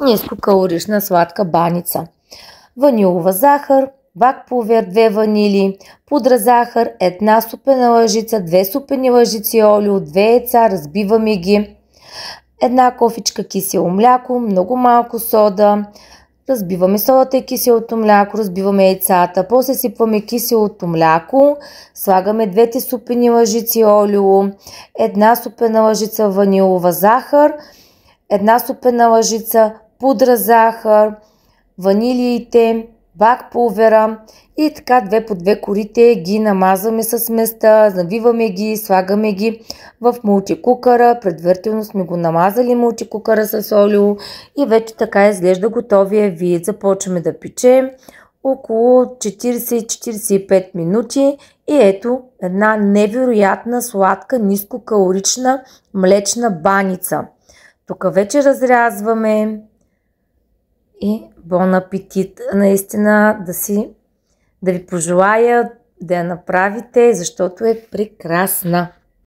нискокалорична сладка баница. Ванилова захар, бак пулвер 2 ванили, пудра захар, 1 супена лъжица, 2 супени лъжици олио, 2 яйца, разбиваме ги, 1 кофичка кисело мляко, много малко сода, разбиваме содата и киселото мляко, разбиваме яйцата, после сипваме киселото мляко, слагаме 2 супени лъжици олио, 1 супена лъжица ванилова захар, 1 супена лъжица пудра захар, ванилиите, бак пулвера и така 2 по 2 корите ги намазваме с места, навиваме ги, слагаме ги в мултикукъра. Предварително сме го намазали мултикукъра с олио и вече така изглежда готовия вид. Започваме да печем около 40-45 минути и ето една невероятна сладка, нискокалорична млечна баница. Тук вече разрязваме и бон апетит! Наистина да ви пожелая да я направите, защото е прекрасна.